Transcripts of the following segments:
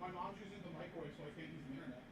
My mom's using the microwave, so I can't use the internet.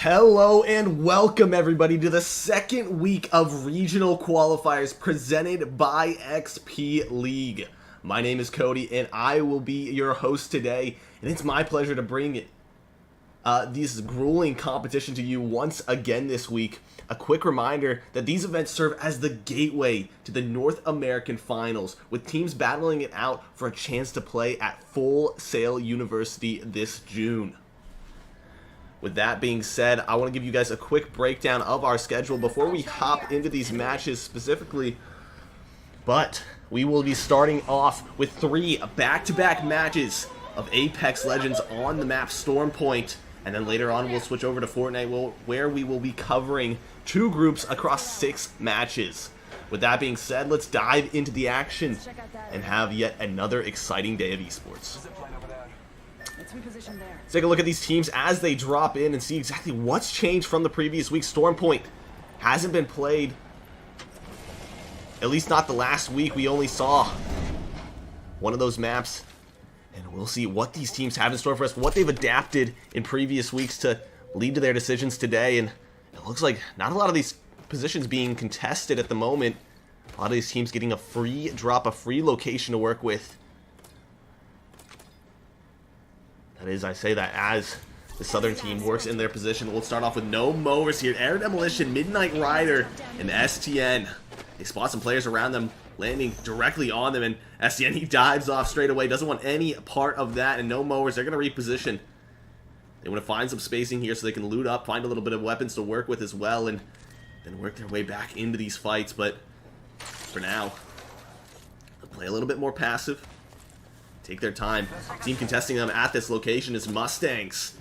Hello and welcome everybody to the second week of regional qualifiers presented by XP League. My name is Cody and I will be your host today, and it's my pleasure to bring this grueling competition to you once again this week. A quick reminder that these events serve as the gateway to the North American Finals, with teams battling it out for a chance to play at Full Sail University this June. With that being said, I want to give you guys a quick breakdown of our schedule before we hop into these matches specifically. But we will be starting off with 3 back-to-back matches of Apex Legends on the map Stormpoint. And then later on we'll switch over to Fortnite, where we will be covering 2 groups across 6 matches. With that being said, let's dive into the action and have yet another exciting day of esports. Let's take a look at these teams as they drop in and see exactly what's changed from the previous week. Stormpoint hasn't been played, at least not the last week. We only saw one of those maps, and we'll see what these teams have in store for us, what they've adapted in previous weeks to lead to their decisions today. And it looks like not a lot of these positions being contested at the moment. A lot of these teams getting a free drop, a free location to work with. That is, I say that as the Southern team works in their position. We'll start off with no mowers here. Air Demolition, Midnight Rider, and STN. They spot some players around them, landing directly on them, and STN, he dives off straight away. Doesn't want any part of that, and no mowers. They're going to reposition. They want to find some spacing here so they can loot up, find a little bit of weapons to work with as well, and then work their way back into these fights. But for now, they'll play a little bit more passive. Take their time. Team contesting them at this location is Mustangs,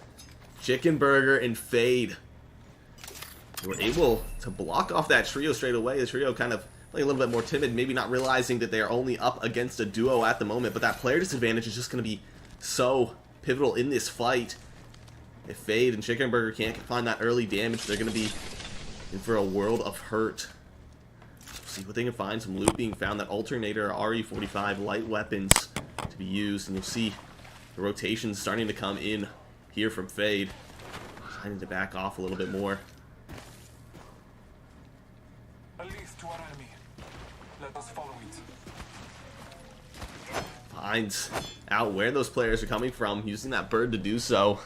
Chicken Burger, and Fade. They were able to block off that trio straight away. The trio kind of playing a little bit more timid, maybe not realizing that they are only up against a duo at the moment, but that player disadvantage is just going to be so pivotal in this fight. If Fade and Chicken Burger can't find that early damage, they're going to be in for a world of hurt. See what they can find. Some loot being found. That alternator, RE45 light weapons to be used, and you'll see the rotations starting to come in here from Fade. Trying to back off a little bit more. At least to our enemy. Let us follow it. Finds out where those players are coming from, using that bird to do so.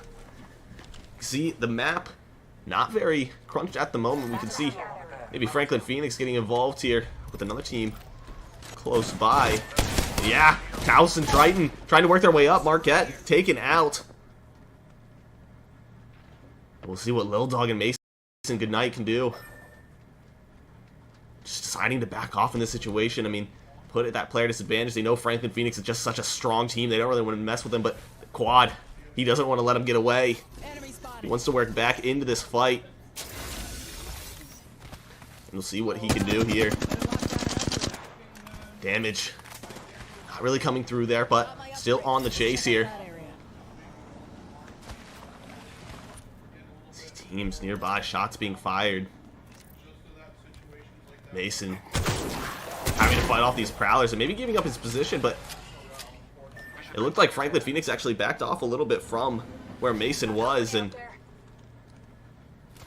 See, the map not very crunched at the moment. We can see maybe Franklin Phoenix getting involved here with another team close by. Yeah, Taos and Triton trying to work their way up. Marquette taken out. We'll see what Lil Dog and Mason Goodnight can do. Just deciding to back off in this situation. I mean, put at that player disadvantage. They know Franklin Phoenix is just such a strong team. They don't really want to mess with him, but Quad, he doesn't want to let him get away. He wants to work back into this fight. And we'll see what he can do here. Damage. Not really coming through there, but still on the chase here. See teams nearby, shots being fired. Mason having to fight off these prowlers and maybe giving up his position, but it looked like Franklin Phoenix actually backed off a little bit from where Mason was, and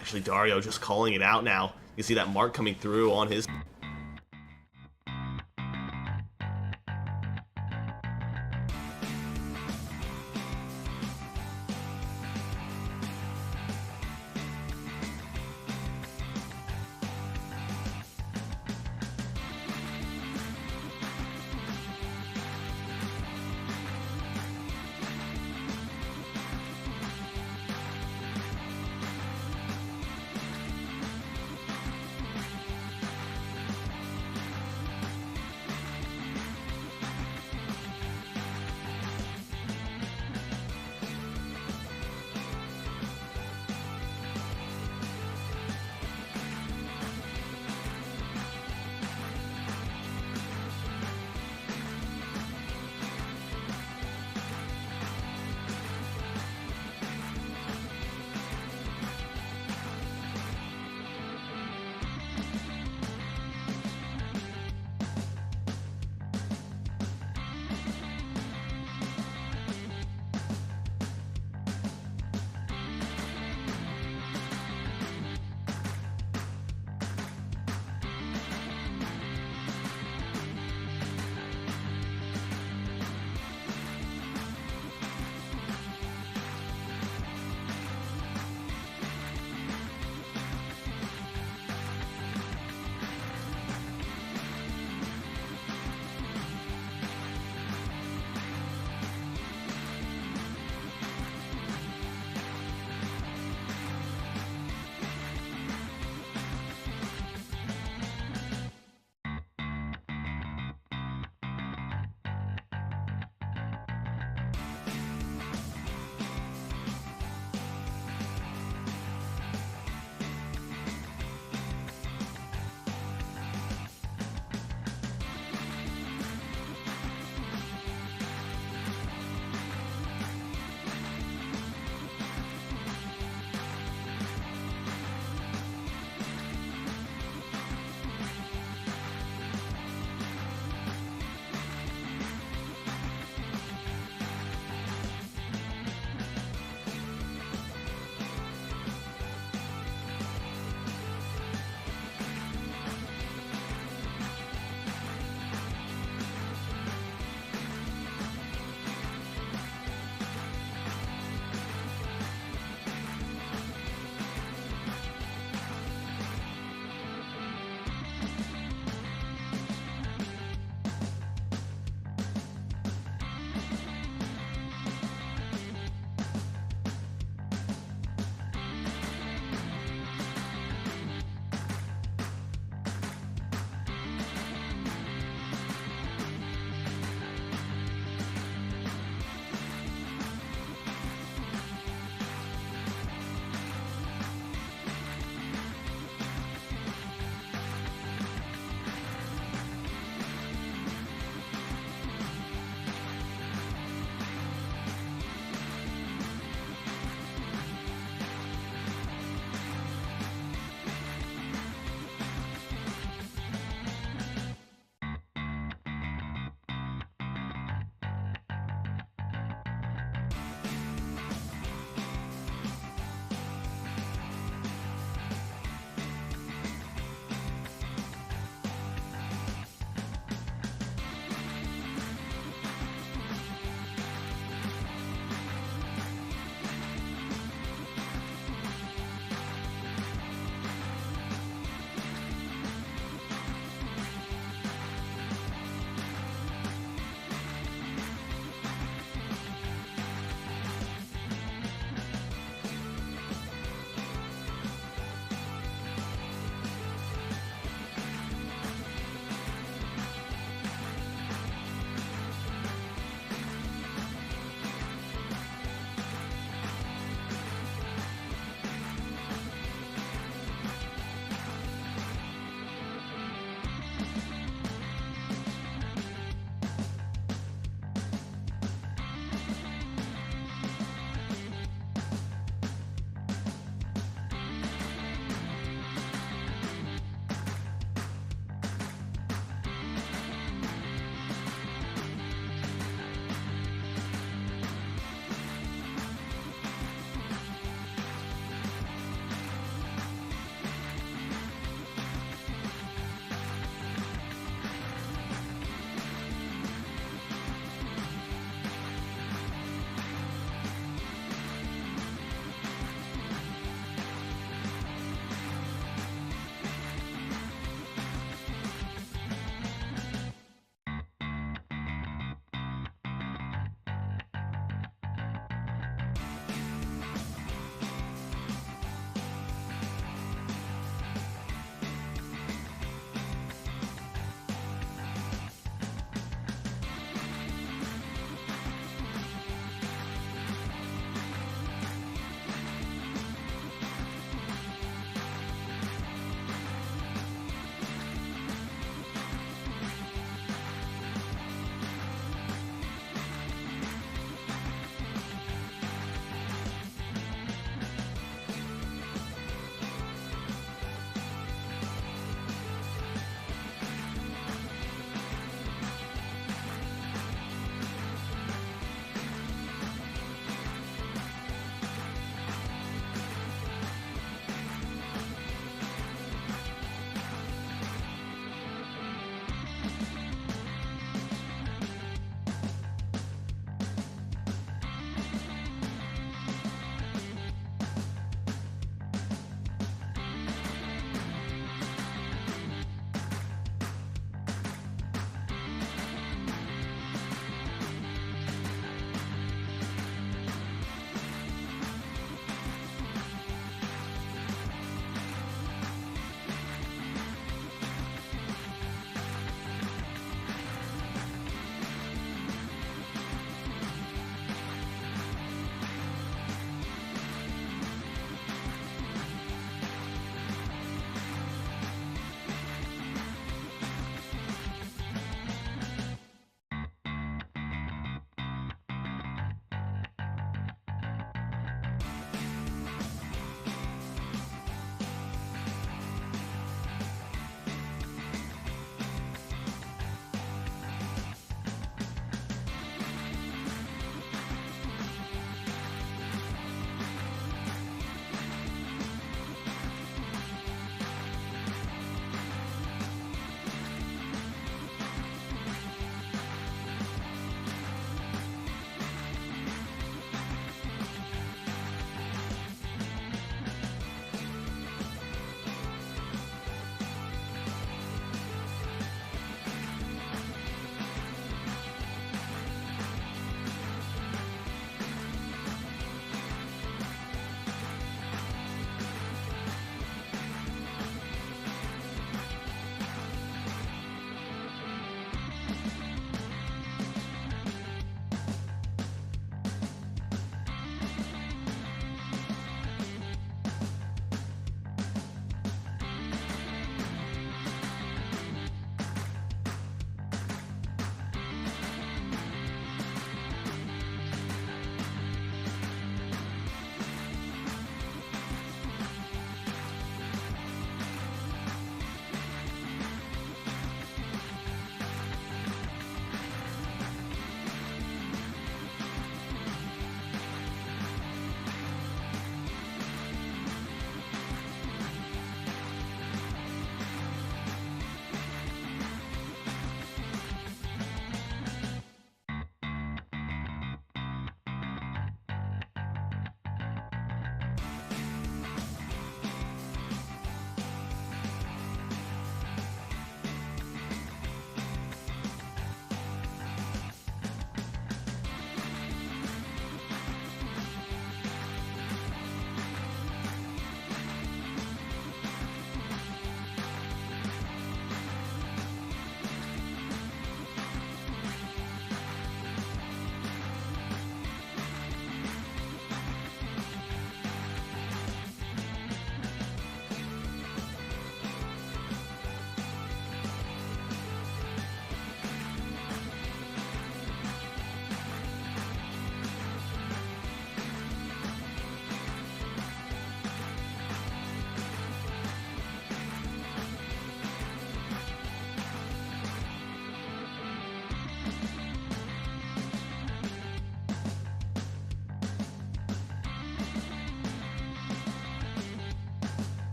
actually Dario just calling it out now. You see that mark coming through on his.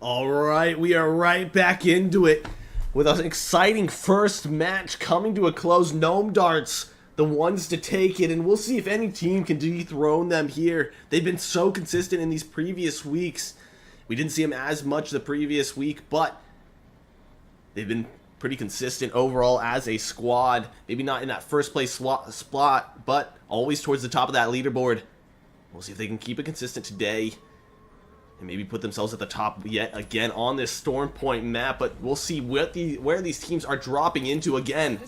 Alright, we are right back into it with an exciting first match coming to a close. Gnome Darts, the ones to take it, and we'll see if any team can dethrone them here. They've been so consistent in these previous weeks. We didn't see them as much the previous week, but they've been pretty consistent overall as a squad. Maybe not in that first place spot, but always towards the top of that leaderboard. We'll see if they can keep it consistent today and maybe put themselves at the top yet again on this Storm Point map. But we'll see where these teams are dropping into again.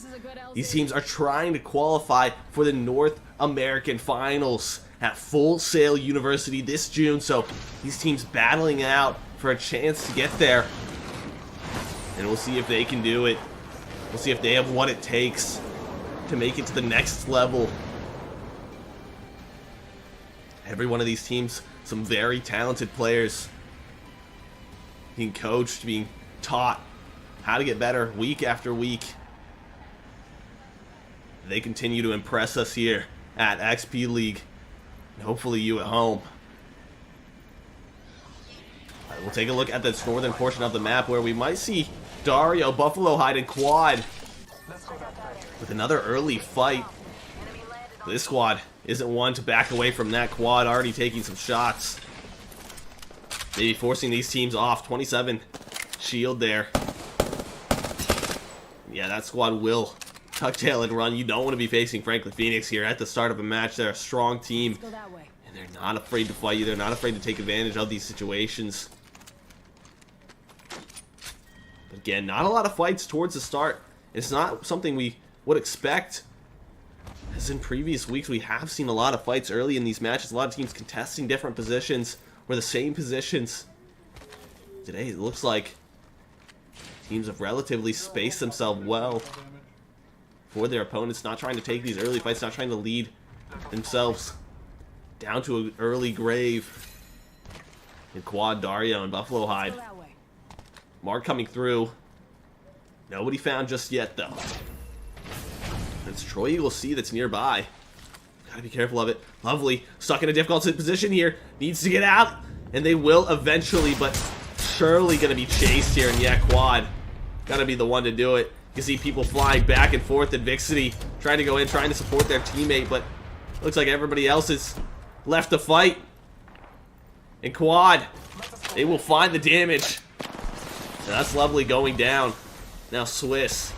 These teams are trying to qualify for the North American Finals at Full Sail University this June. So these teams battling out for a chance to get there. And we'll see if they can do it. We'll see if they have what it takes to make it to the next level. Every one of these teams, some very talented players being coached, being taught how to get better week after week. They continue to impress us here at XP League, and hopefully you at home. All right, we'll take a look at this northern portion of the map where we might see Dario, Buffalo Hide, and Quad with another early fight. This squad isn't one to back away from that. Quad already taking some shots. Maybe forcing these teams off. 27 shield there. Yeah, that squad will tuck tail and run. You don't want to be facing Franklin Phoenix here at the start of a match. They're a strong team, and they're not afraid to fight you. They're not afraid to take advantage of these situations. But again, not a lot of fights towards the start. It's not something we would expect. As in previous weeks, we have seen a lot of fights early in these matches. A lot of teams contesting different positions or the same positions. Today, it looks like teams have relatively spaced themselves well for their opponents, not trying to take these early fights, not trying to lead themselves down to an early grave. And Quad, Dario, and Buffalo Hide. Mark coming through. Nobody found just yet, though. It's Troy Eagle C that's nearby. Gotta be careful of it. Lovely. Stuck in a difficult position here. Needs to get out. And they will eventually, but surely gonna be chased here. And yeah, Quad. Gotta be the one to do it. You see people flying back and forth in Vixity, trying to go in, trying to support their teammate, but looks like everybody else is left to fight. And Quad, they will find the damage. So that's Lovely going down. Now Swiss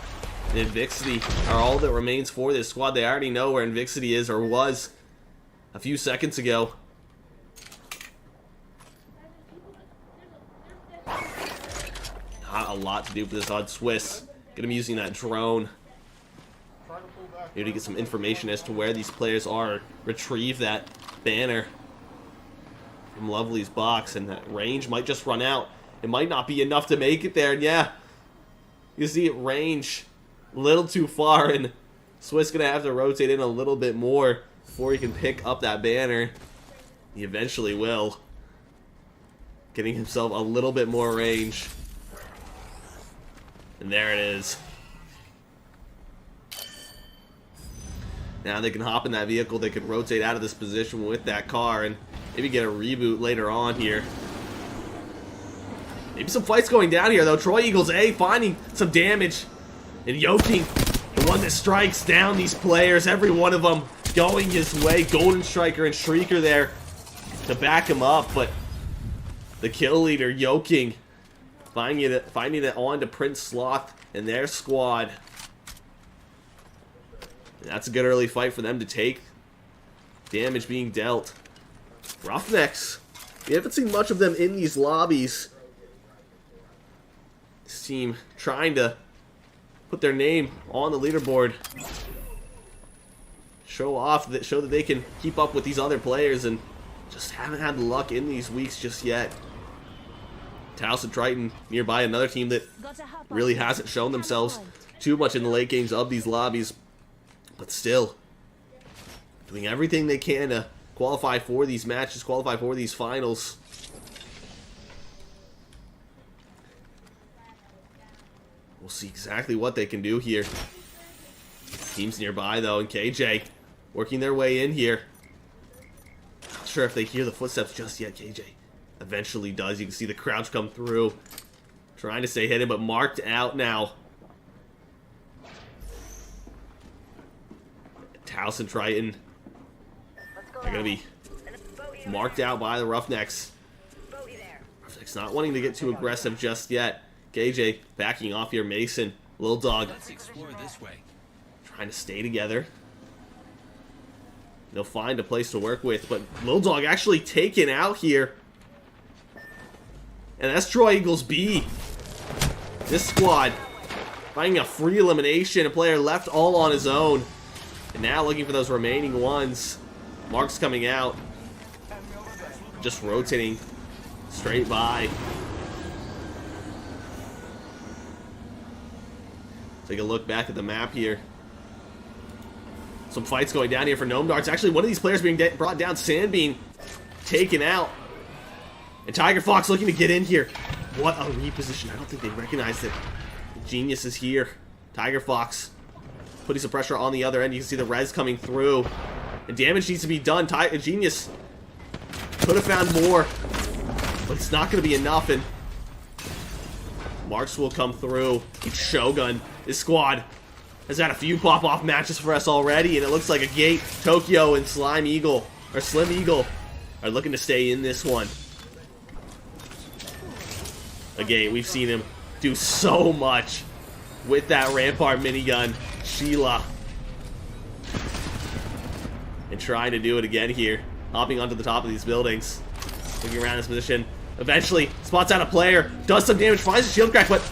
and Invixity are all that remains for this squad. They already know where Invixity is, or was, a few seconds ago. Not a lot to do for this odd Swiss. Gonna be using that drone maybe to get some information as to where these players are. Retrieve that banner from Lovely's box, and that range might just run out. It might not be enough to make it there, and yeah, you see it range a little too far, and Swiss gonna have to rotate in a little bit more before he can pick up that banner. He eventually will, getting himself a little bit more range. And there it is. Now they can hop in that vehicle, they can rotate out of this position with that car, and maybe get a reboot later on here. Maybe some fights going down here, though. Troy Eagles A finding some damage. And Yoking, the one that strikes down these players, every one of them going his way. Golden Striker and Shrieker there to back him up, but the kill leader, Yoking, finding it on to Prince Sloth and their squad. And that's a good early fight for them to take. Damage being dealt. Roughnecks. We haven't seen much of them in these lobbies. This team trying to put their name on the leaderboard. Show that they can keep up with these other players, and just haven't had the luck in these weeks just yet. Taos and Triton nearby, another team that really hasn't shown themselves too much in the late games of these lobbies, but still doing everything they can to qualify for these matches, qualify for these finals. We'll see exactly what they can do here. Teams nearby, though, and KJ working their way in here. Not sure if they hear the footsteps just yet, KJ. Eventually does. You can see the crouch come through. Trying to stay hidden, but marked out now. Taos and Triton are going to be marked out by the Roughnecks. Roughnecks not wanting to get too aggressive just yet. KJ backing off here. Mason, Lil Dog, Let's explore this way. trying to stay together. They'll find a place to work with, but Lil Dog actually taken out here. And that's Troy Eagles B. This squad finding a free elimination, a player left all on his own. And now looking for those remaining ones. Mark's coming out. Just rotating straight by. Take a look back at the map here. Some fights going down here for Gnome Darts. Actually, one of these players being brought down. Sandbean taken out. And Tiger Fox looking to get in here. What a reposition. I don't think they recognize that Genius is here. Tiger Fox putting some pressure on the other end. You can see the res coming through. And damage needs to be done. Genius could have found more, but it's not going to be enough. And Marks will come through. Shogun, this squad has had a few pop-off matches for us already, and it looks like a gate. Tokyo and Slim Eagle are looking to stay in this one. Again, we've seen him do so much with that Rampart minigun. Sheila. And trying to do it again here. Hopping onto the top of these buildings. Looking around this position. Eventually, spots out a player. Does some damage. Finds a shield crack, but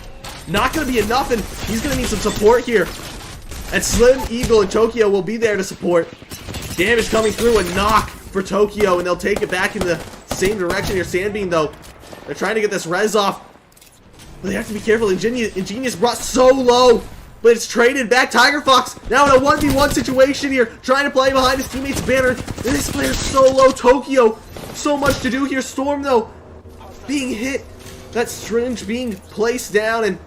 not going to be enough. And he's going to need some support here. And Slim Eagle and Tokyo will be there to support. Damage coming through. A knock for Tokyo. And they'll take it back in the same direction here. Sandbean, though. They're trying to get this res off. But they have to be careful. Ingenious brought so low. But it's traded back. Tiger Fox now in a 1v1 situation here. Trying to play behind his teammate's banner. And this player's so low. Tokyo. So much to do here. Storm, though, being hit. That Stringe being placed down and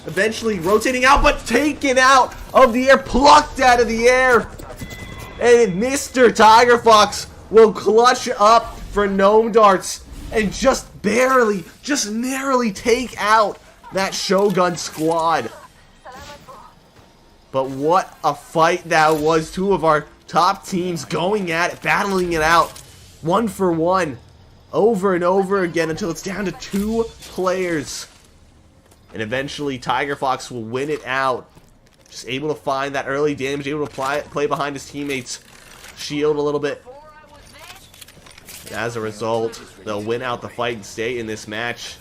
eventually rotating out. But taken out of the air. Plucked out of the air. And Mr. Tiger Fox will clutch up for Gnome Darts. And just barely, just narrowly take out that Shogun squad. But what a fight that was. Two of our top teams going at it, battling it out. 1 for 1. Over and over again until it's down to 2 players. And eventually Tiger Fox will win it out. Just able to find that early damage, able to play behind his teammates. Shield a little bit. As a result, they'll win out the fight and stay in this match.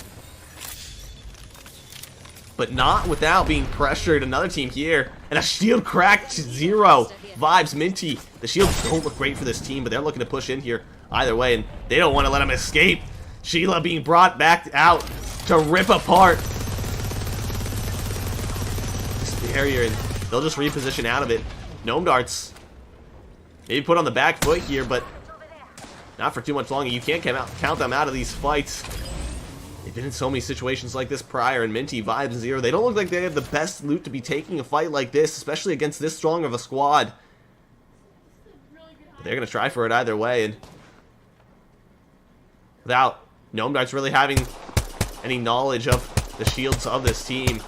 But not without being pressured. Another team here. And a shield cracked to 0. Vibes, Minty. The shields don't look great for this team, but they're looking to push in here either way. And they don't want to let him escape. Sheila being brought back out to rip apart this barrier. And they'll just reposition out of it. Gnome Darts maybe put on the back foot here, but not for too much longer. You can't count them out of these fights. They've been in so many situations like this prior, and Minty, Vibes, and Zero, they don't look like they have the best loot to be taking a fight like this, especially against this strong of a squad. But they're going to try for it either way, and without Gnome Darts really having any knowledge of the shields of this team.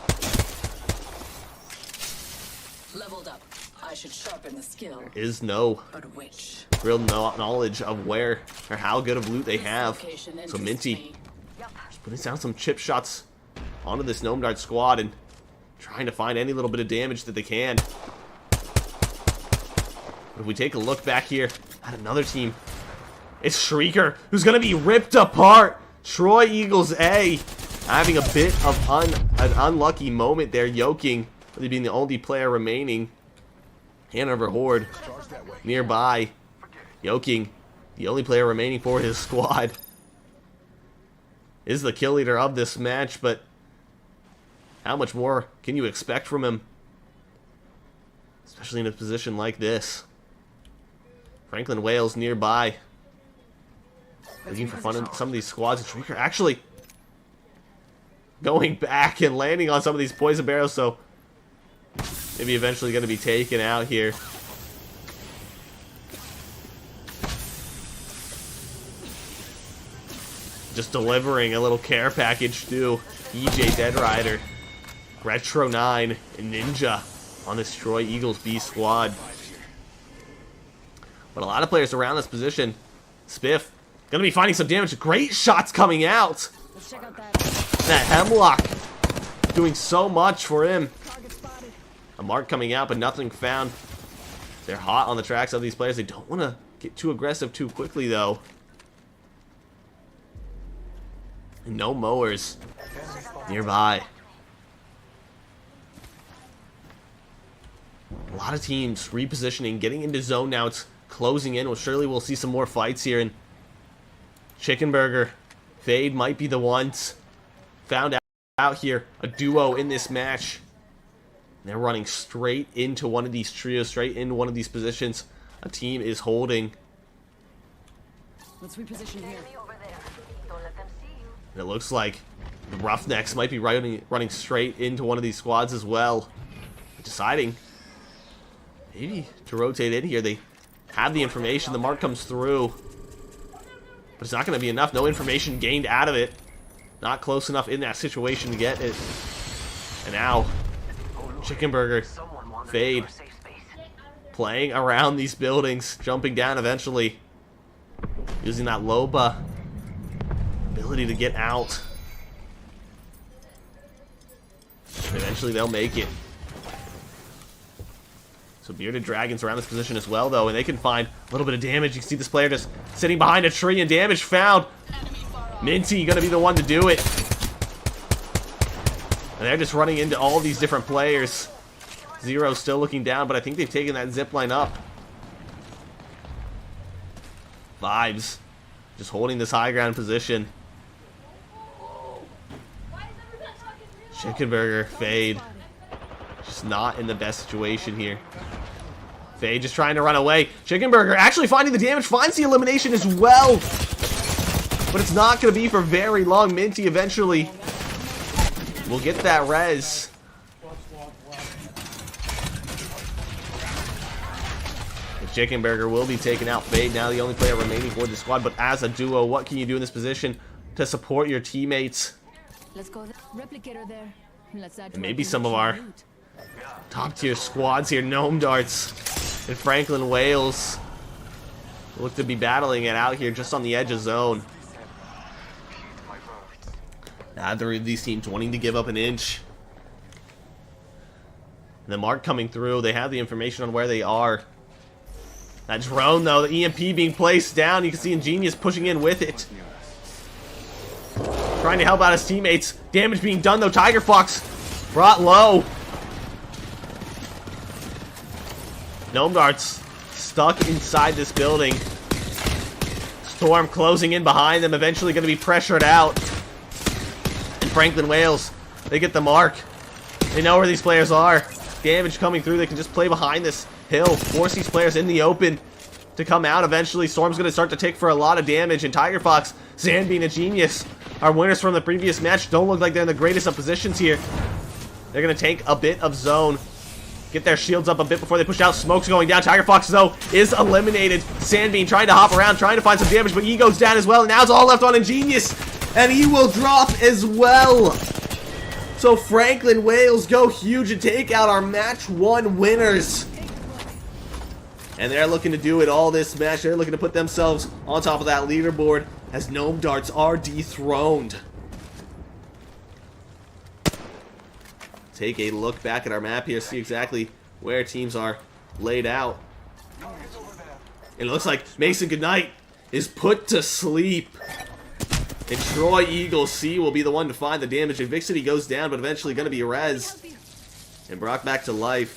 Leveled up. I should sharpen the skill. There is no But which? real knowledge of where or how good of loot they have. So Minty just putting down some chip shots onto this Gnome Dart squad and trying to find any little bit of damage that they can. But if we take a look back here at another team, it's Shrieker who's going to be ripped apart. Troy Eagles A having a bit of an unlucky moment there. Yoking really being the only player remaining. Hanover Horde nearby. Yoking, the only player remaining for his squad, is the kill leader of this match, but how much more can you expect from him? Especially in a position like this. Franklin Wales nearby. Looking for fun in some of these squads. And Shrieker actually going back and landing on some of these poison barrels, so maybe eventually going to be taken out here. just delivering a little care package to EJ Dead Rider, Retro 9, and Ninja on this Troy Eagles B squad. But a lot of players around this position. Spiff gonna be finding some damage. Great shots coming out. Let's check out that. That Hemlock doing so much for him. A mark coming out, but nothing found. They're hot on the tracks of these players. They don't want to get too aggressive too quickly, though. And no mowers nearby. A lot of teams repositioning, getting into zone now. It's closing in. Well, surely we'll see some more fights here. And Chicken Burger, Fade might be the ones found out here. A duo in this match. They're running straight into one of these trios, straight into one of these positions. A team is holding. Let's reposition here. And it looks like the Roughnecks might be running straight into one of these squads as well. Deciding maybe to rotate in here. They have the information. The mark comes through. But it's not going to be enough. No information gained out of it. Not close enough in that situation to get it. And now, Chicken Burger, Fade, playing around these buildings, jumping down eventually. Using that Loba ability to get out. Eventually they'll make it. So Bearded Dragons around this position as well, though, and they can find a little bit of damage. You can see this player just sitting behind a tree, and damage found. Minty gonna be the one to do it. And they're just running into all these different players. Zero still looking down, but I think they've taken that zip line up. Vibes just holding this high ground position. Chicken Burger, Fade, just not in the best situation here. Fade just trying to run away. Chicken Burger actually finding the damage, finds the elimination as well. But it's not going to be for very long. Minty eventually will get that res. The Chicken Burger will be taking out Fade, now the only player remaining for the squad. But as a duo, what can you do in this position to support your teammates? Let's go. Replicator there. Let's add And maybe some of our top tier squads here. Gnome Darts and Franklin Wales look to be battling it out here just on the edge of zone. Neither of these teams wanting to give up an inch. And the mark coming through. They have the information on where they are. That drone, though, the EMP being placed down. You can see Ingenious pushing in with it. Trying to help out his teammates. Damage being done, though. Tiger Fox brought low. Gnome Darts stuck inside this building. Storm closing in behind them. Eventually going to be pressured out. And Franklin Wales, they get the mark. They know where these players are. Damage coming through. They can just play behind this hill. Force these players in the open to come out eventually. Storm's going to start to take for a lot of damage. And Tiger Fox, Zanbean, and Genius, our winners from the previous match, don't look like they're in the greatest of positions here. They're going to take a bit of zone. Get their shields up a bit before they push out. Smoke's going down. Tiger Fox, though, is eliminated. Zanbean trying to hop around, trying to find some damage, but he goes down as well. And now it's all left on Ingenious, and he will drop as well. So Franklin Wales go huge and take out our match 1 winners. And they're looking to do it all this match. They're looking to put themselves on top of that leaderboard as Gnome Darts are dethroned. Take a look back at our map here, see exactly where teams are laid out. And it looks like Mason Goodnight is put to sleep. And Troy Eagle C will be the one to find the damage. Vixity goes down, but eventually going to be res. And brought back to life.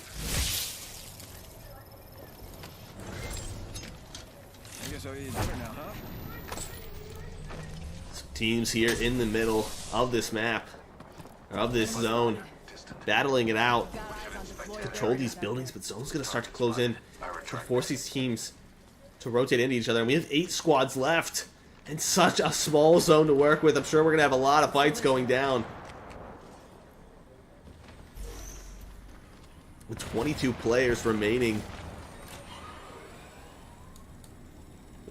Some teams here in the middle of this map, or of this zone, battling it out. Control these buildings, but zone's going to start to close in to force these teams to rotate into each other. And we have 8 squads left. And such a small zone to work with. I'm sure we're going to have a lot of fights going down. With 22 players remaining.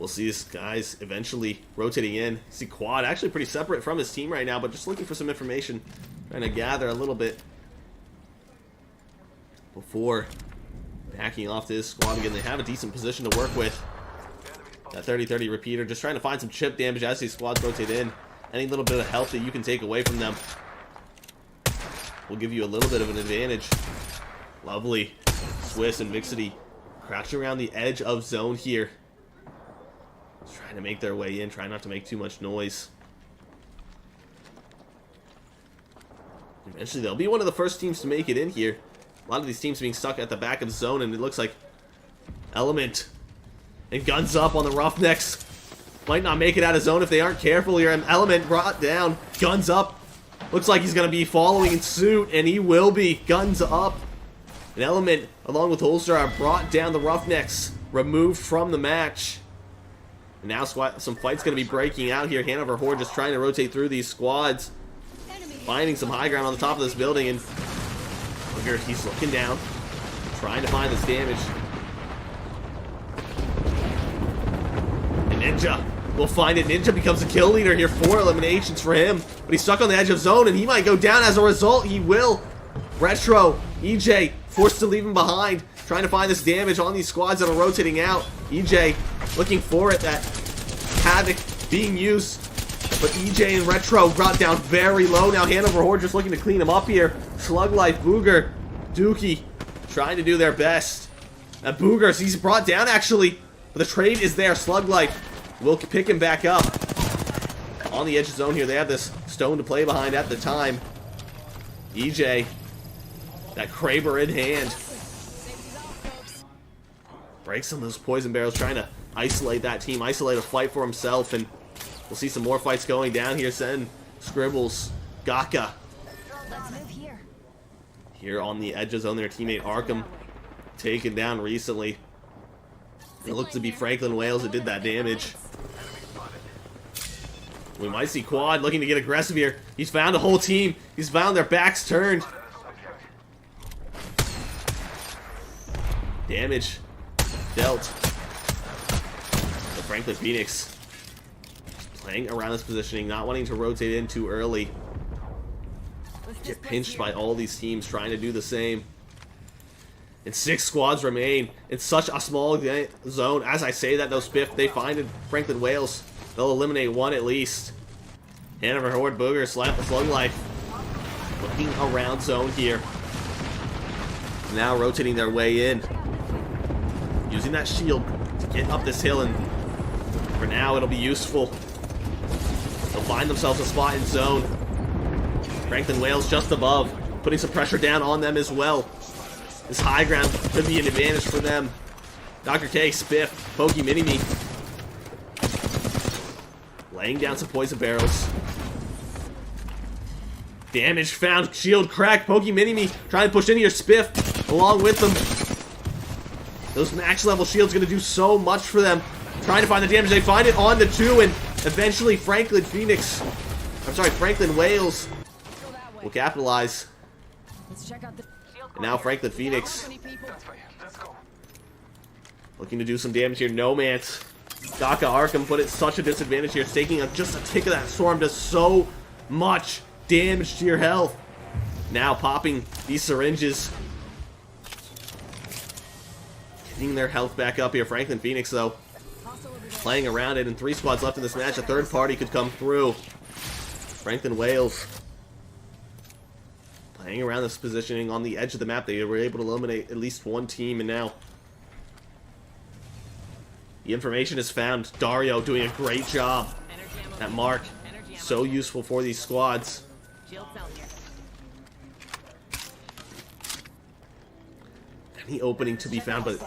We'll see this guy's eventually rotating in. See Quad actually pretty separate from his team right now, but just looking for some information. Trying to gather a little bit before backing off to his squad again. They have a decent position to work with. That 30-30 repeater, just trying to find some chip damage as these squads rotate in. Any little bit of help that you can take away from them will give you a little bit of an advantage. Lovely. Swiss and Mixity crouching around the edge of zone here. Just trying to make their way in, trying not to make too much noise. Eventually they'll be one of the first teams to make it in here. A lot of these teams being stuck at the back of the zone, and it looks like Element and Guns Up on the Roughnecks might not make it out of zone if they aren't careful here. And Element brought down. Guns Up looks like he's going to be following in suit, and he will be. Guns Up. And Element, along with Holster, are brought down. The Roughnecks removed from the match. And now some fights going to be breaking out here. Hanover Horde just trying to rotate through these squads. Finding some high ground on the top of this building, and he's looking down, trying to find this damage. And Ninja will find it. Ninja becomes the kill leader here. 4 eliminations for him, but he's stuck on the edge of zone, and he might go down as a result. He will. Retro, EJ, forced to leave him behind, trying to find this damage on these squads that are rotating out. EJ looking for it. That Havoc being used, but EJ and Retro brought down very low. Now Hanover Horde just looking to clean him up here. Slug Life, Booger, Dookie trying to do their best. And Booger, he's brought down actually, but the trade is there. Slug Life will pick him back up. On the edge of zone here, they have this stone to play behind at the time. EJ, that Kraber in hand. Breaks some of those poison barrels, trying to isolate that team, isolate a fight for himself, and we'll see some more fights going down here. Send Scribbles, Gaka. Let's move here. Here on the edge of zone, their teammate Arkham taken down recently. It looked to be Franklin Wales that did that damage. We might see Quad looking to get aggressive here. He's found a whole team. He's found their backs turned. Damage dealt. The Franklin Phoenix just playing around this positioning, not wanting to rotate in too early. Get pinched by all these teams trying to do the same. And 6 squads remain in such a small zone. As I say that, though, Spiff, they find Franklin Wales. They'll eliminate 1 at least. Hanover Horde, Booger, Slap the Slug Life. Looking around zone here. Now rotating their way in. Using that shield to get up this hill, and for now it'll be useful. They'll find themselves a spot in zone. Franklin Wales just above, putting some pressure down on them as well. This high ground could be an advantage for them. Dr. K, Spiff, Pokey Mini-Me. Laying down some poison barrels. Damage found, shield cracked. Pokey Mini-Me trying to push in here. Spiff along with them. Those max level shields going to do so much for them. Trying to find the damage. They find it on the 2, and eventually Franklin Wales will capitalize. Let's check out the And now Franklin Phoenix looking to do some damage here. Nomance. Daka Arkham put at such a disadvantage here. Taking just a tick of that storm does so much damage to your health. Now popping these syringes. Getting their health back up here. Franklin Phoenix, though, playing around it, and 3 squads left in this match. A third party could come through. Franklin Wales playing around this positioning on the edge of the map. They were able to eliminate at least 1 team, and now the information is found. Dario doing a great job at mark. So useful for these squads. Any opening to be found, but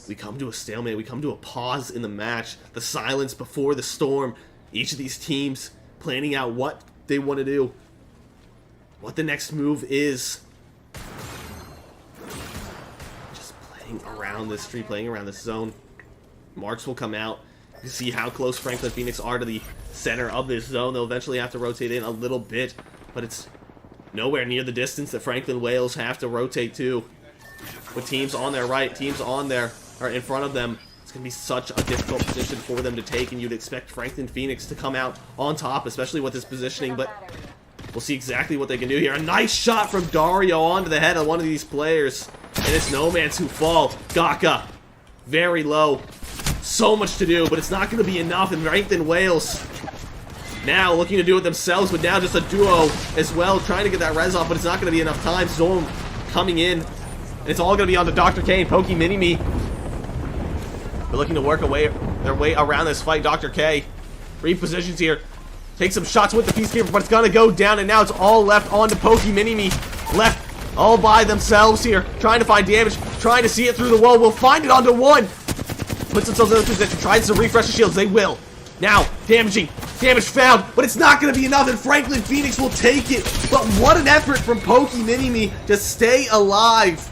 we come to a stalemate. We come to a pause in the match. The silence before the storm. Each of these teams planning out what they want to do. What the next move is. Just playing around this tree, playing around this zone. Marks will come out. You see how close Franklin Phoenix are to the center of this zone. They'll eventually have to rotate in a little bit, but it's nowhere near the distance that Franklin Wales have to rotate to. With teams on their right, teams on their, or in front of them, it's going to be such a difficult position for them to take, and you'd expect Franklin Phoenix to come out on top, especially with his positioning, but we'll see exactly what they can do here. A nice shot from Dario onto the head of one of these players, and it's Nomads who fall. Gaka, very low. So much to do, but it's not going to be enough, and Franklin Wales now looking to do it themselves, but now just a duo as well, trying to get that res off, but it's not going to be enough time. Storm coming in, and it's all going to be on to Dr. K and Pokey Mini-Me. They're looking to work their way around this fight. Dr. K repositions here, takes some shots with the Peacekeeper, but it's going to go down, and now it's all left on to Pokey Mini-Me. Left all by themselves here, trying to find damage, trying to see it through the wall. We'll find it onto one. Puts themselves in a position, tries to refresh the shields. They will. Now, damage found, but it's not going to be enough, and Franklin Phoenix will take it. But what an effort from Pokey Mini-Me to stay alive.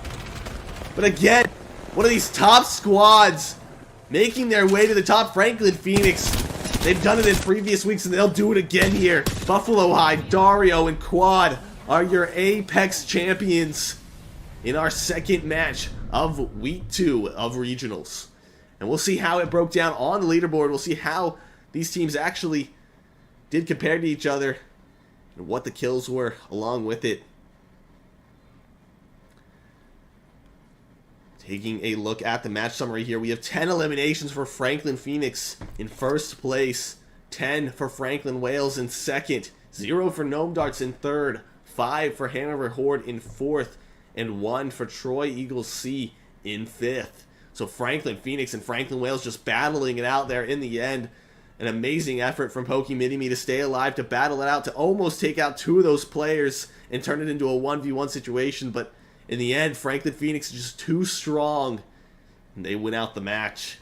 But again, one of these top squads making their way to the top. Franklin Phoenix, they've done it in previous weeks, and they'll do it again here. Buffalo High, Dario, and Quad are your Apex champions in our second match of Week 2 of Regionals. And we'll see how it broke down on the leaderboard. We'll see how these teams actually did compare to each other and what the kills were along with it. Taking a look at the match summary here, we have 10 eliminations for Franklin Phoenix in first place, 10 for Franklin Wales in second, 0 for Gnome Darts in third, 5 for Hanover Horde in fourth, and 1 for Troy Eagles C in fifth. So Franklin Phoenix and Franklin Wales just battling it out there in the end. An amazing effort from Pokey Mini-Me to stay alive, to battle it out, to almost take out 2 of those players and turn it into a 1v1 situation. But in the end, Franklin Phoenix is just too strong, and they win out the match.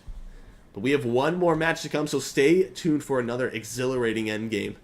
But we have one more match to come, so stay tuned for another exhilarating endgame.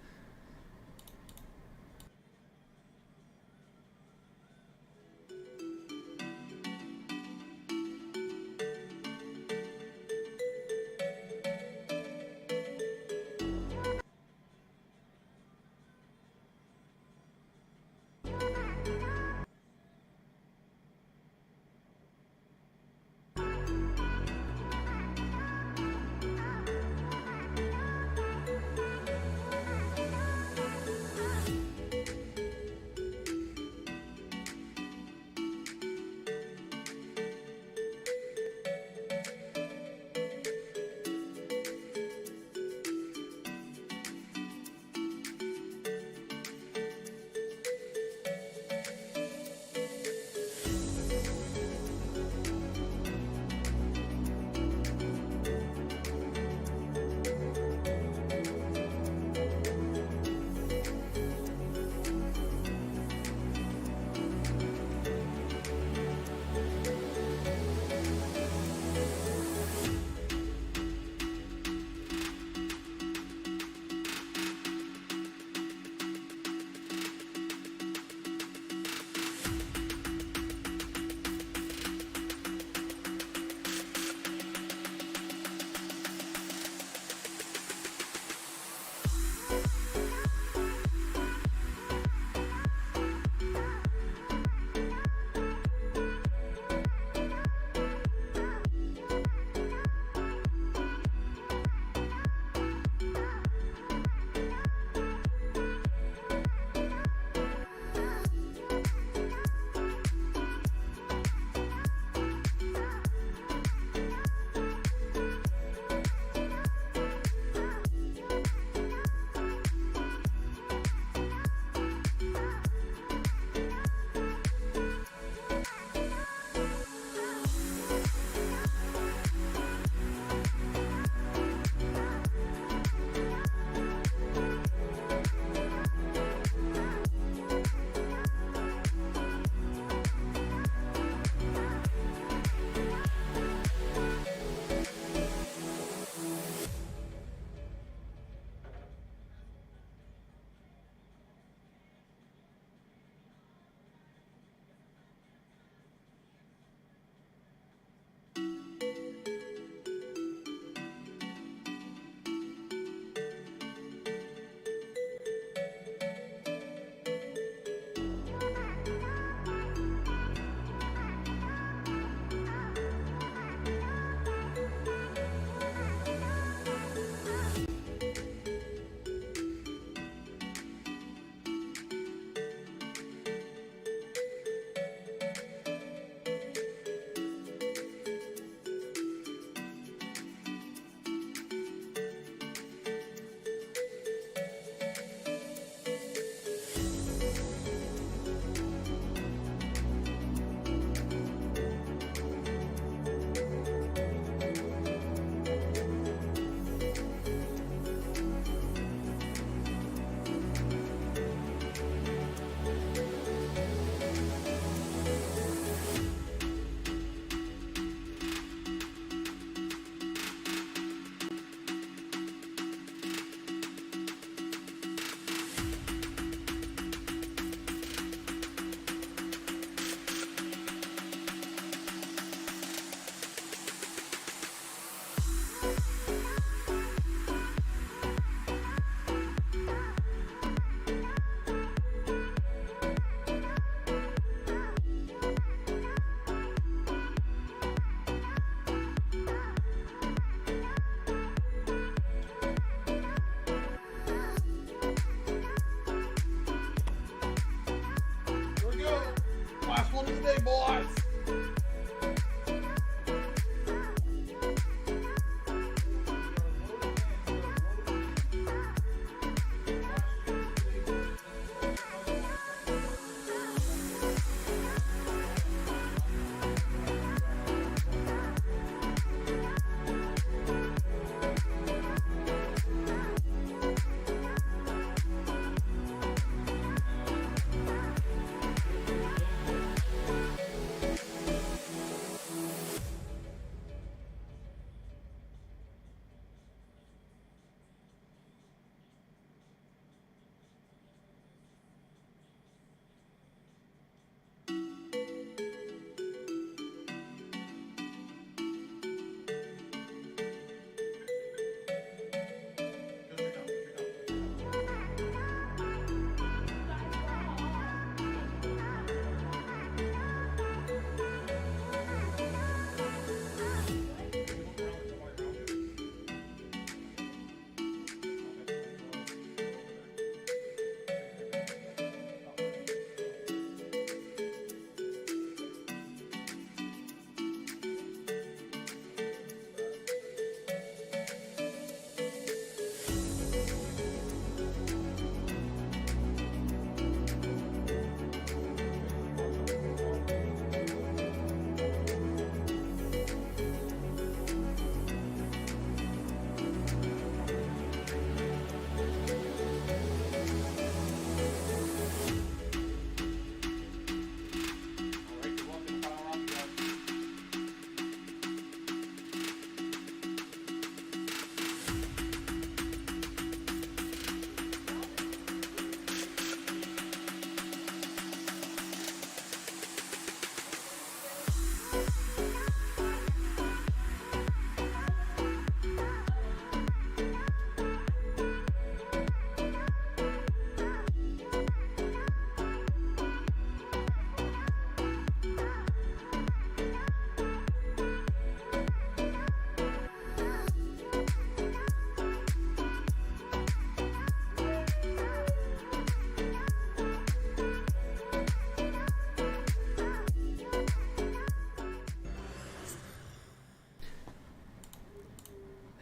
big boys.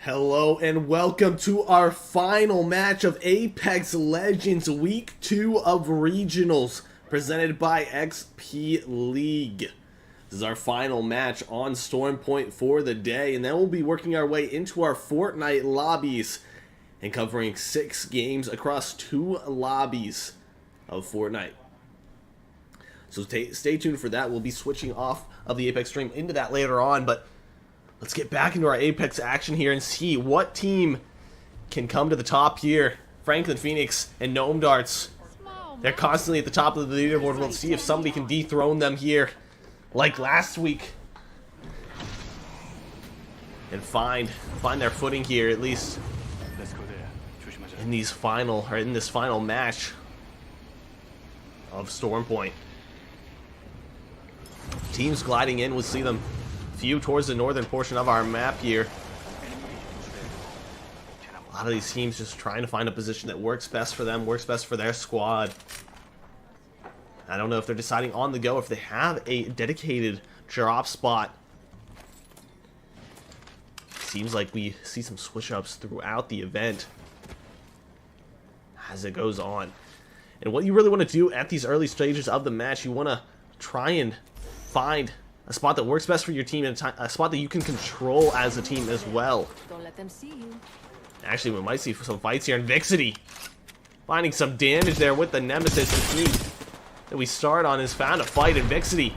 Hello and welcome to our final match of Apex Legends Week 2 of Regionals, presented by XP League. This is our final match on Storm Point for the day, and then we'll be working our way into our Fortnite lobbies and covering 6 games across 2 lobbies of Fortnite. So stay tuned for that. We'll be switching off of the Apex stream into that later on, but let's get back into our Apex action here and see what team can come to the top here. Franklin Phoenix and Gnome Darts. They're constantly at the top of the leaderboard. We'll see if somebody can dethrone them here like last week. And find their footing here, at least in this final match of Storm Point. Teams gliding in, we'll see them few towards the northern portion of our map here. A lot of these teams just trying to find a position that works best for them, works best for their squad. I don't know if they're deciding on the go, if they have a dedicated drop spot. Seems like we see some switch-ups throughout the event as it goes on. And what you really want to do at these early stages of the match, you want to try and find a spot that works best for your team, and a spot that you can control as a team as well. Don't let them see you. Actually, we might see some fights here in Vixity. Finding some damage there with the Nemesis. The team that we start on has found a fight in Vixity.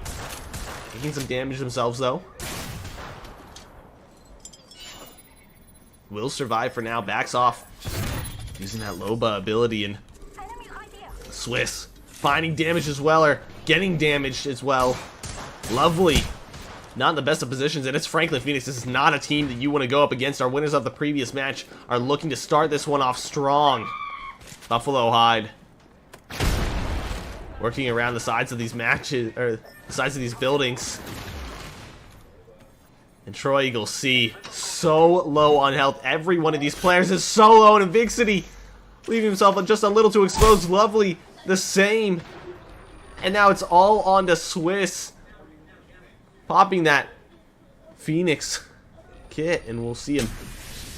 Taking some damage themselves, though. Will survive for now. Backs off. Using that Loba ability, and Swiss finding damage as well, or getting damaged as well. Lovely. Not in the best of positions, and it's Franklin Phoenix. This is not a team that you want to go up against. Our winners of the previous match are looking to start this one off strong. Buffalo Hide working around the sides of these matches, or the sides of these buildings. And Troy Eagle C, so low on health. Every one of these players is so low, and Big City leaving himself just a little too exposed. Lovely, the same. And now it's all on to Swiss. popping that Phoenix kit, and we'll see him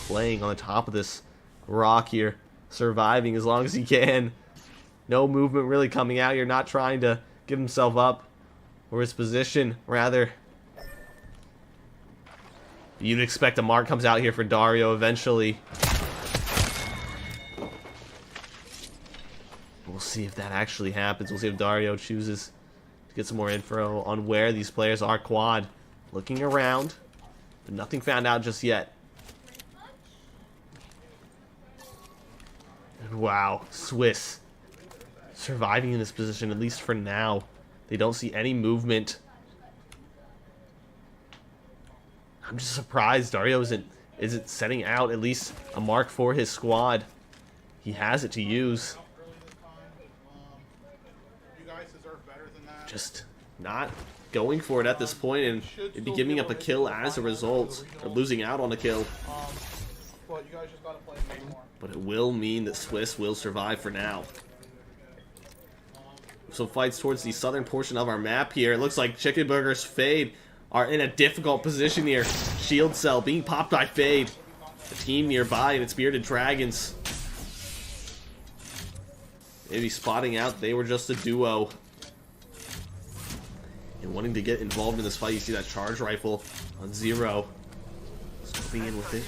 playing on the top of this rock here, surviving as long as he can. No movement really coming out here, not trying to give himself up or his position, rather. You'd expect a mark comes out here for Dario eventually. We'll see if that actually happens. We'll see if Dario chooses to get some more info on where these players are. Quad looking around, but nothing found out just yet. And wow, Swiss surviving in this position, at least for now. They don't see any movement. I'm just surprised Dario isn't setting out at least a mark for his squad. He has it to use. Just not going for it at this point, and it'd be giving up a kill as a result, or losing out on a kill. But it will mean that Swiss will survive for now. Some fights towards the southern portion of our map here. It looks like Chicken Burger's Fade are in a difficult position here. Shield cell being popped by Fade. A team nearby, and it's Bearded Dragons. Maybe spotting out they were just a duo. And wanting to get involved in this fight, you see that charge rifle on Zero. Scoping in with it.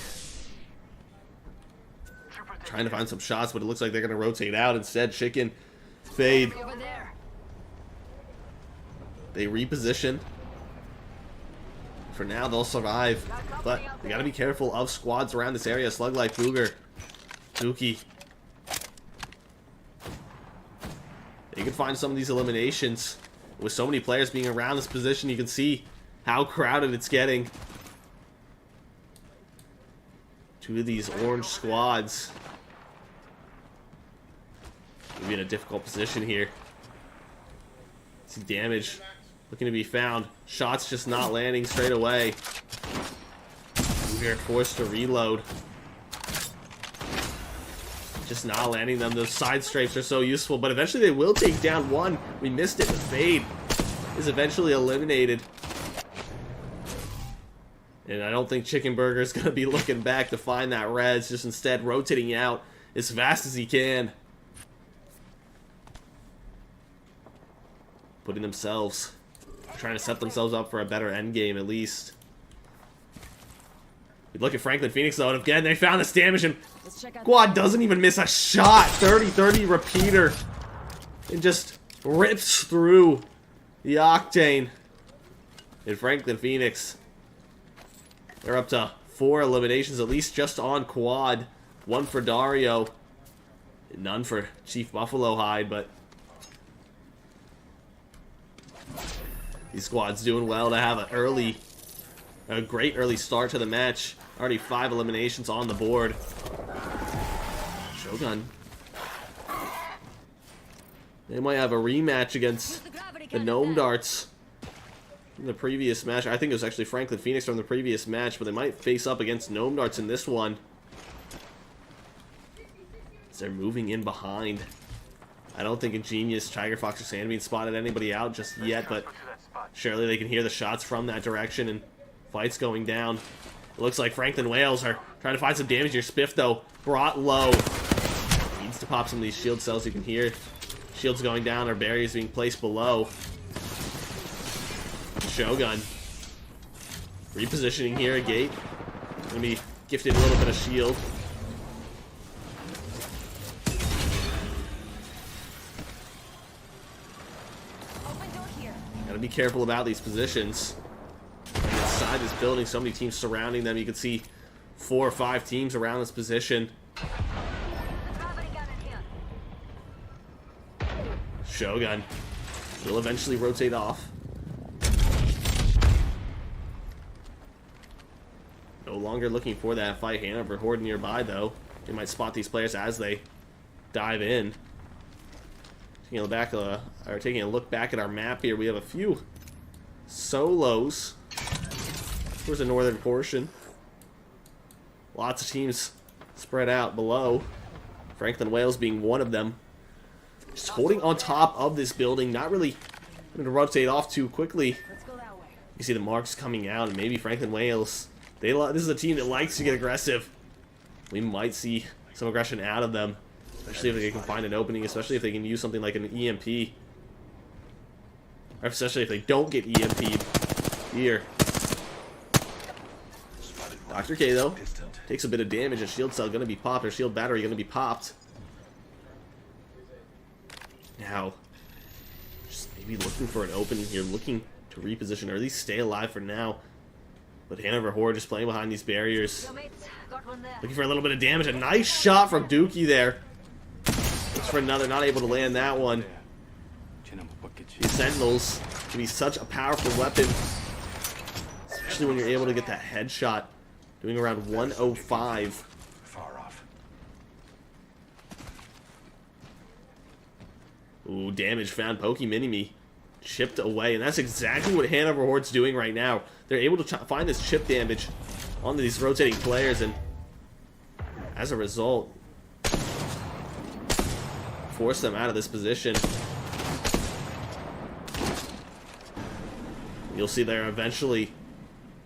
Trying to find some shots, but it looks like they're going to rotate out instead. Chicken, Fade. They reposition. For now, they'll survive. But we got to be careful of squads around this area. Slug Life, Booger, Dookie. They can find some of these eliminations. With so many players being around this position, you can see how crowded it's getting. Two of these orange squads. We'll be in a difficult position here. See damage looking to be found. Shots just not landing straight away. We are forced to reload. Just not landing them. Those side strafes are so useful, but eventually they will take down one. We missed it. The Fade is eventually eliminated. And I don't think Chicken Burger is going to be looking back to find that res, just instead rotating out as fast as he can. Putting themselves, trying to set themselves up for a better endgame at least. We look at Franklin Phoenix though, and again they found this damage, and Quad doesn't even miss a shot. 30-30 repeater. And just rips through the Octane. And Franklin Phoenix, they're up to 4 eliminations, at least just on Quad. 1 for Dario. And none for Chief Buffalo Hide, but these squads doing well to have a great early start to the match. Already 5 eliminations on the board. Shogun. They might have a rematch against the Gnome Darts from the previous match. I think it was actually Franklin Phoenix from the previous match, but they might face up against Gnome Darts in this one. As they're moving in behind. I don't think Ingenious, Tiger Fox, or Sandbean spotted anybody out just yet, but surely they can hear the shots from that direction, and fights going down. It looks like Franklin Wales are trying to find some damage here. Spiff, though, brought low. Needs to pop some of these shield cells. You can hear shields going down or barriers being placed below. Shogun. Repositioning here, a gate. Gonna be gifted a little bit of shield. Gotta be careful about these positions. Inside this building, so many teams surrounding them. You can see 4 or 5 teams around this position. Shogun will eventually rotate off. No longer looking for that fight. Hanover Horde nearby, though. They might spot these players as they dive in. Taking a look back at our map here, we have a few solos towards the northern portion. Lots of teams spread out below. Franklin Wales being one of them. Just holding on top of this building, not really going to rotate off too quickly. You see the marks coming out, and maybe Franklin Wales. This is a team that likes to get aggressive. We might see some aggression out of them, especially if they can find an opening, especially if they can use something like an EMP. Or especially if they don't get EMP'd here. Dr. K, though, takes a bit of damage. A shield cell going to be popped, or shield battery going to be popped. Now, just maybe looking for an opening here, looking to reposition, or at least stay alive for now. But Hanover Horde just playing behind these barriers. Looking for a little bit of damage. A nice shot from Dookie there. Looks for another, not able to land that one. These Sentinels can be such a powerful weapon, especially when you're able to get that headshot. Doing around 105. Far off. Ooh, damage found. Pokey Mini-Me chipped away, and that's exactly what Hanover Horde's doing right now. They're able to find this chip damage onto these rotating players, and as a result, force them out of this position. You'll see they're eventually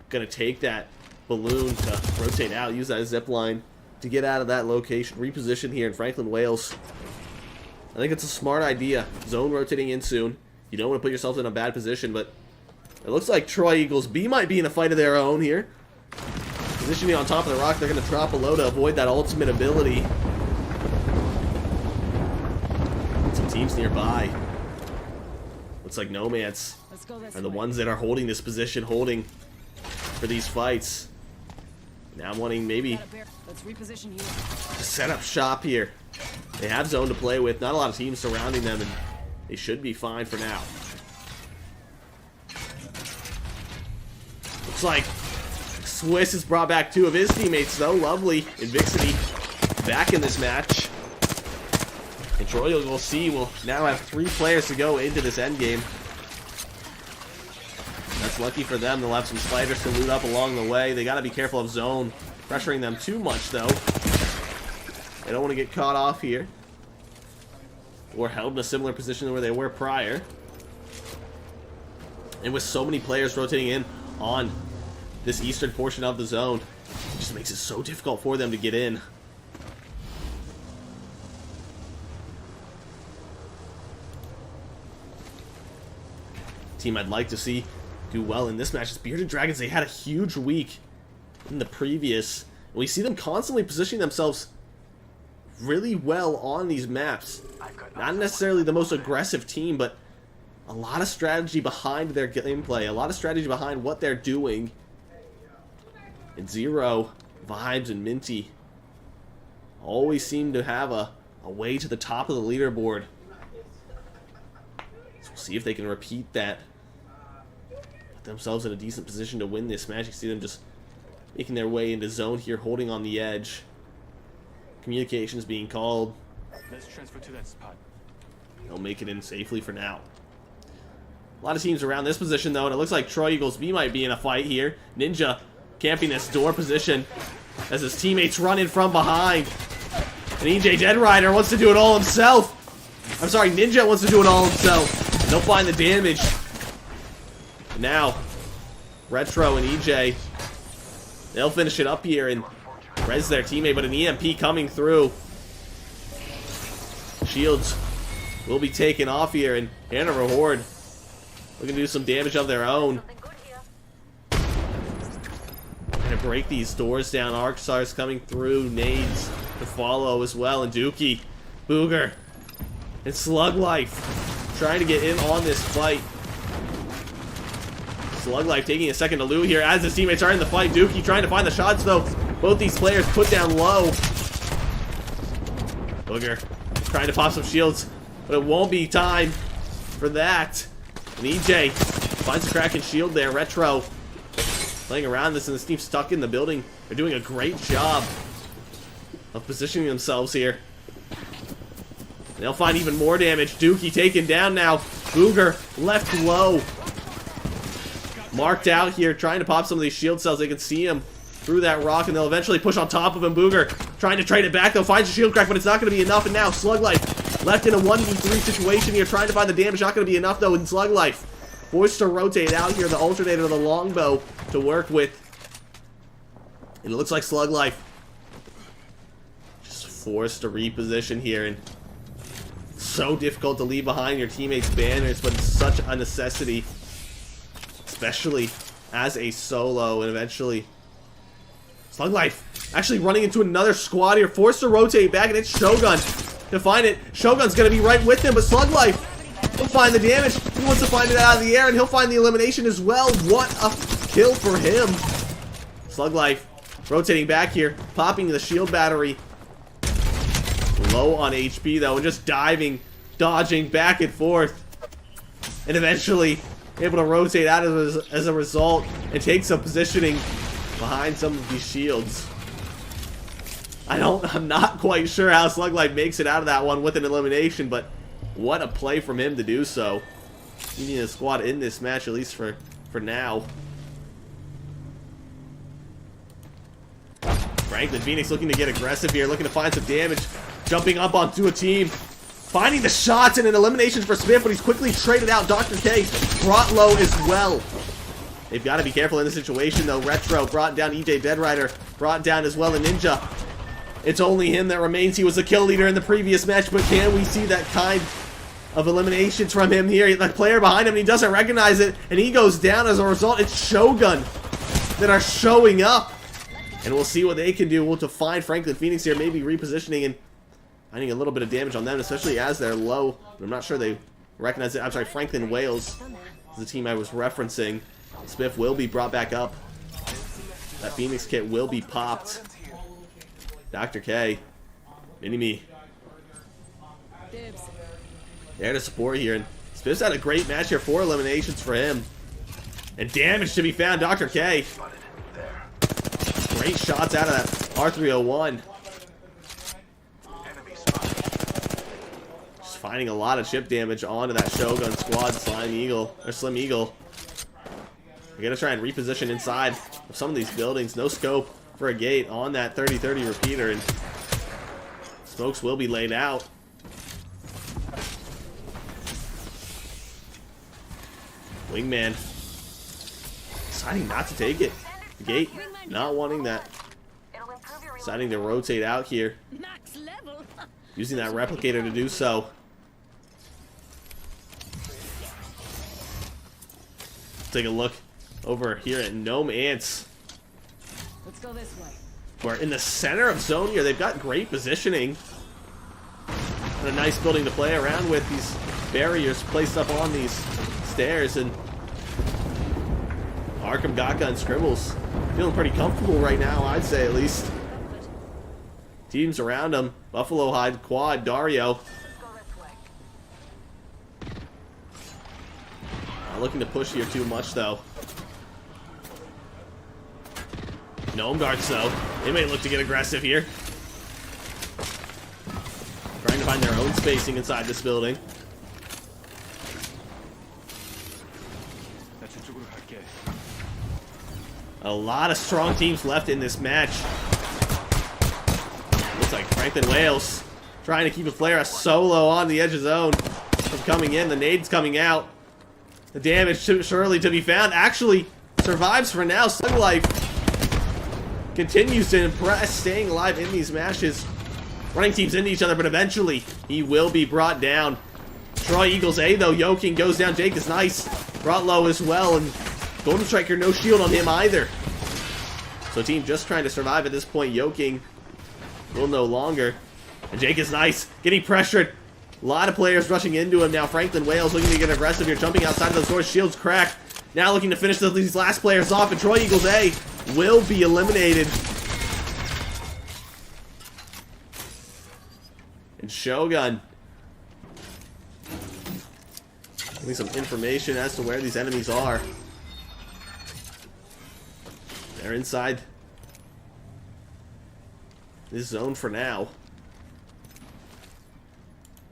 going to take that balloon to rotate out, use that zip line to get out of that location, reposition here in Franklin, Wales. I think it's a smart idea. Zone rotating in soon. You don't want to put yourself in a bad position, but it looks like Troy Eagles B might be in a fight of their own here. Positioning on top of the rock, they're going to drop below to avoid that ultimate ability. Some teams nearby. Looks like Nomads are the ones that are holding this position, holding for these fights. Now I'm wanting maybe to set up shop here. They have zone to play with. Not a lot of teams surrounding them, and they should be fine for now. Looks like Swiss has brought back two of his teammates, though. Lovely. Invixity back in this match. And Troy, we'll see, will now have 3 players to go into this endgame. That's lucky for them. They'll have some spiders to loot up along the way. They got to be careful of zone pressuring them too much, though. They don't want to get caught off here, or held in a similar position where they were prior. And with so many players rotating in on this eastern portion of the zone, it just makes it so difficult for them to get in. Team I'd like to see do well in this match is Bearded Dragons. They had a huge week in the previous, and we see them constantly positioning themselves really well on these maps. Not necessarily the most aggressive team, but a lot of strategy behind their gameplay, a lot of strategy behind what they're doing. And Zero, Vibes, and Minty always seem to have a way to the top of the leaderboard. So we'll see if they can repeat that. Put themselves in a decent position to win this match. You see them just making their way into zone here, holding on the edge. Communications being called. Let's transfer to that spot. They'll make it in safely for now. A lot of teams around this position, though, and it looks like Troy Eagles B might be in a fight here. Ninja camping this door position as his teammates run in from behind. And EJ Dead Rider wants to do it all himself. I'm sorry, Ninja wants to do it all himself. And they'll find the damage. And now, Retro and EJ, they'll finish it up here and res their teammate, but an EMP coming through. Shields will be taken off here, and Hanover Horde looking to do some damage of their own. Gonna break these doors down. Arcsars coming through, nades to follow as well, and Dookie, Booger, and Slug Life trying to get in on this fight. Slug Life taking a second to loot here as his teammates are in the fight. Dookie trying to find the shots, though. Both these players put down low. Booger trying to pop some shields, but it won't be time for that. And EJ finds a Kraken shield there. Retro playing around this, and this team stuck in the building. They're doing a great job of positioning themselves here. They'll find even more damage. Dookie taken down now. Booger left low. Marked out here, trying to pop some of these shield cells. They can see him through that rock, and they'll eventually push on top of him. Booger trying to trade it back, though. Finds a shield crack, but it's not going to be enough. And now Slug Life left in a 1v3 situation here, trying to find the damage. Not going to be enough, though, in Slug Life. forced to rotate out here, the alternator, the longbow to work with. And it looks like Slug Life just forced to reposition here, and so difficult to leave behind your teammates' banners, but it's such a necessity, especially as a solo. And eventually Slug Life actually running into another squad here, forced to rotate back, and it's Shogun to find it. Shogun's gonna be right with him, but Slug Life will find the damage. He wants to find it out of the air, and he'll find the elimination as well. What a kill for him. Slug Life rotating back here, popping the shield battery. Low on HP though, and just diving, dodging back and forth. And eventually able to rotate out as a result and take some positioning behind some of these shields. I'm not quite sure how Slug Life makes it out of that one with an elimination, but what a play from him to do so. You need a squad in this match, at least for now. Franklin Phoenix looking to get aggressive here, looking to find some damage, jumping up onto a team, finding the shots and an elimination for Smith, but he's quickly traded out. Dr. K brought low as well. They've got to be careful in this situation though. Retro brought down EJ Deadrider, brought down as well a Ninja. It's only him that remains. He was the kill leader in the previous match, but can we see that kind of eliminations from him here? The player behind him, and he doesn't recognize it, and he goes down as a result. It's Shogun that are showing up, and we'll see what they can do. We'll find Franklin Phoenix here, maybe repositioning and finding a little bit of damage on them, especially as they're low. I'm not sure they recognize it. I'm sorry, Franklin Wales is the team I was referencing. Smith will be brought back up. That Phoenix kit will be popped. Dr. K, Mini-Me, there to support here, and Smith's had a great match here. 4 eliminations for him, and damage to be found. Dr. K, great shots out of that R301. Just finding a lot of chip damage onto that Shogun squad. Slim Eagle. We're gonna try and reposition inside of some of these buildings. No scope for a gate on that 30-30 repeater, and smokes will be laid out. Wingman deciding not to take it. The gate not wanting that. Deciding to rotate out here. Using that replicator to do so. Take a look over here at Gnome Ants. Let's go this way. We're in the center of zone here. They've got great positioning. And a nice building to play around with. These barriers placed up on these stairs. And Arkham, Gaka, and Scribbles feeling pretty comfortable right now, I'd say at least. Teams around them. Buffalo Hide, Quad, Dario. Not looking to push here too much though. Gnome Darts though. They may look to get aggressive here. Trying to find their own spacing inside this building. A lot of strong teams left in this match. Looks like Franklin Wales trying to keep a player solo on the edge of zone from coming in. The nade's coming out. The damage surely to be found. Actually survives for now. Slug Life continues to impress, staying alive in these matches. Running teams into each other, but eventually he will be brought down. Troy Eagles A though. Yoking goes down. Jake is nice. Brought low as well, and Golden Striker no shield on him either. So team just trying to survive at this point. Yoking will no longer. And Jake is nice. Getting pressured. A lot of players rushing into him now. Franklin Wales looking to get aggressive here. Jumping outside of those doors. Shields cracked. Now looking to finish these last players off. And Troy Eagles A will be eliminated. And Shogun giving some information as to where these enemies are. They're inside this zone for now.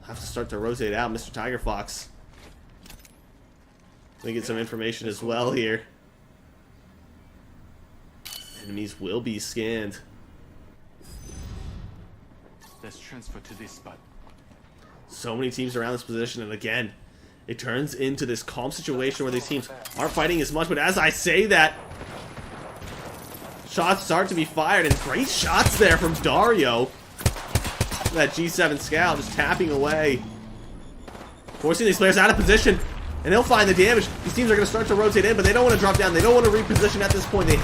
Have to start to rotate out. Mr. Tiger Fox. Let me get some information as well here. Enemies will be scanned. Let's transfer to this spot. So many teams around this position, and again, it turns into this calm situation where these teams aren't fighting as much. But as I say that, shots start to be fired, and great shots there from Dario. That G7 Scout just tapping away, forcing these players out of position, and he'll find the damage. These teams are going to start to rotate in, but they don't want to drop down. They don't want to reposition at this point. They have